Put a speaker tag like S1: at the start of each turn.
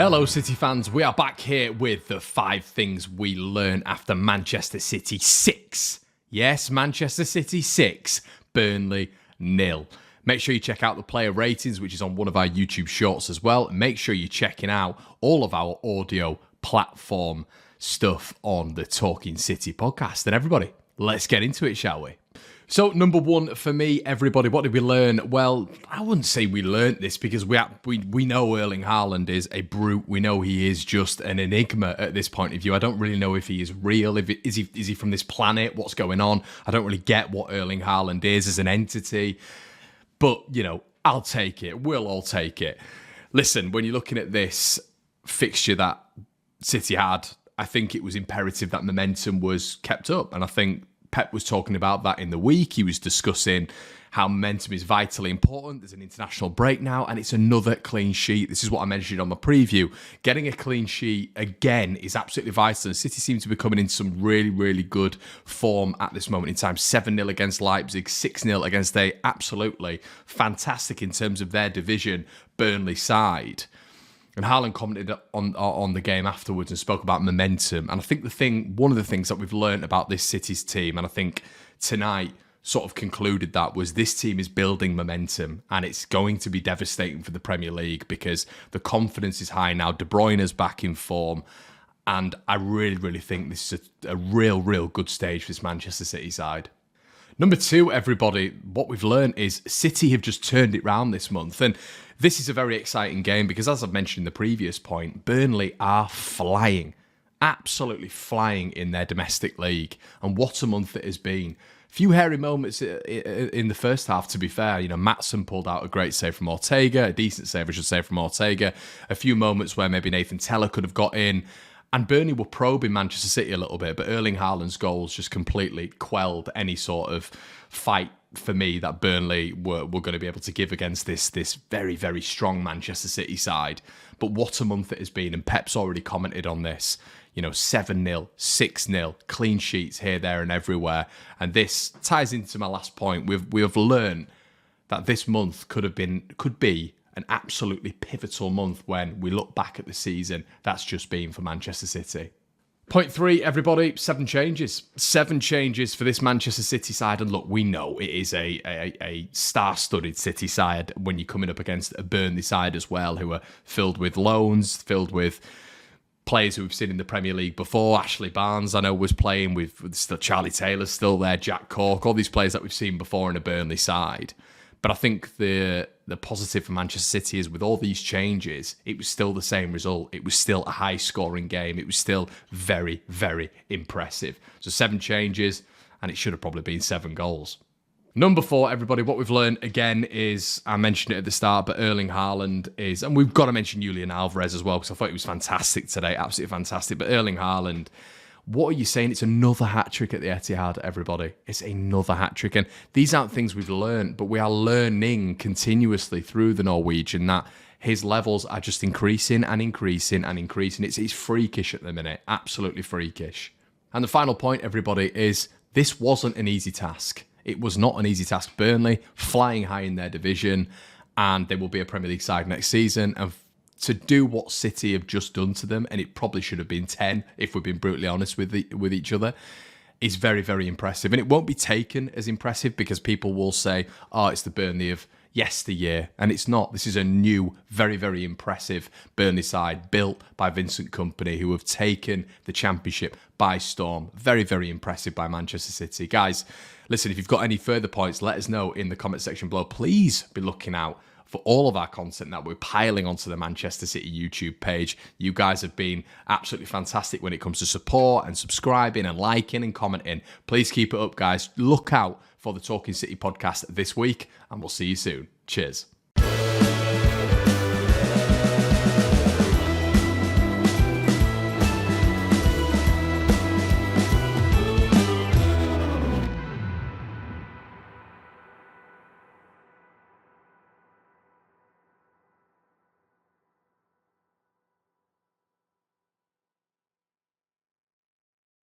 S1: Hello City fans, we are back here with the 5 things we learned after Manchester City 6. Yes, Manchester City 6, Burnley 0. Make sure you check out the player ratings, which is on one of our YouTube shorts as well. Make sure you're checking out all of our audio platform stuff on the Talking City podcast. And everybody, let's get into it, shall we? So, number 1 for me, everybody, what did we learn? Well, I wouldn't say we learnt this because we know Erling Haaland is a brute. We know he is just an enigma at this point of view. I don't really know if he is real. Is he from this planet? What's going on? I don't really get what Erling Haaland is as an entity. But, you know, I'll take it. We'll all take it. Listen, when you're looking at this fixture that City had, I think it was imperative that momentum was kept up. And I think Pep was talking about that in the week. He was discussing how momentum is vitally important. There's an international break now, and it's another clean sheet. This is what I mentioned on my preview. Getting a clean sheet again is absolutely vital. And City seem to be coming in some really, really good form at this moment in time. 7-0 against Leipzig, 6-0 against a absolutely fantastic in terms of their division Burnley side. And Haaland commented on the game afterwards and spoke about momentum. And I think one of the things that we've learned about this City's team, and I think tonight sort of concluded that, was this team is building momentum, and it's going to be devastating for the Premier League because the confidence is high now. De Bruyne is back in form. And I really, really think this is a real, real good stage for this Manchester City side. Number 2, everybody, what we've learned is City have just turned it round this month. And this is a very exciting game because, as I've mentioned in the previous point, Burnley are flying, absolutely flying in their domestic league. And what a month it has been. Few hairy moments in the first half, to be fair. You know, Maatsen pulled out a great save from Ortega, a decent save, I should say, from Ortega. A few moments where maybe Nathan Tella could have got in. And Burnley were probing Manchester City a little bit, but Erling Haaland's goals just completely quelled any sort of fight for me that Burnley were going to be able to give against this very, very strong Manchester City side. But what a month it has been, and Pep's already commented on this. You know, 7-0, 6-0, clean sheets here, there, and everywhere. And this ties into my last point. We have learned that this month could be an absolutely pivotal month when we look back at the season that's just been for Manchester City. Point 3, everybody, 7 changes. 7 changes for this Manchester City side. And look, we know it is a star-studded City side when you're coming up against a Burnley side as well, who are filled with loans, filled with players who we've seen in the Premier League before. Ashley Barnes, I know, was playing with still Charlie Taylor's still there, Jack Cork, all these players that we've seen before in a Burnley side. But I think the positive for Manchester City is with all these changes, it was still the same result. It was still a high-scoring game. It was still very, very impressive. So 7 changes, and it should have probably been 7 goals. Number 4, everybody, what we've learned again is, I mentioned it at the start, but Erling Haaland is, and we've got to mention Julian Alvarez as well, because I thought he was fantastic today, absolutely fantastic. But Erling Haaland, what are you saying? It's another hat-trick at the Etihad, everybody. It's another hat-trick. And these aren't things we've learned, but we are learning continuously through the Norwegian that his levels are just increasing and increasing and increasing. It's freakish at the minute, absolutely freakish. And the final point, everybody, is this wasn't an easy task. It was not an easy task. Burnley flying high in their division, and they will be a Premier League side next season. And to do what City have just done to them, and it probably should have been 10 if we've been brutally honest with each other, is very, very impressive. And it won't be taken as impressive because people will say, oh, it's the Burnley of yesteryear. And it's not. This is a new, very, very impressive Burnley side built by Vincent Kompany, who have taken the Championship by storm. Very, very impressive by Manchester City. Guys, listen, if you've got any further points, let us know in the comment section below. Please be looking out for all of our content that we're piling onto the Manchester City YouTube page. You guys have been absolutely fantastic when it comes to support and subscribing and liking and commenting. Please keep it up, guys. Look out for the Talking City podcast this week, and we'll see you soon. Cheers.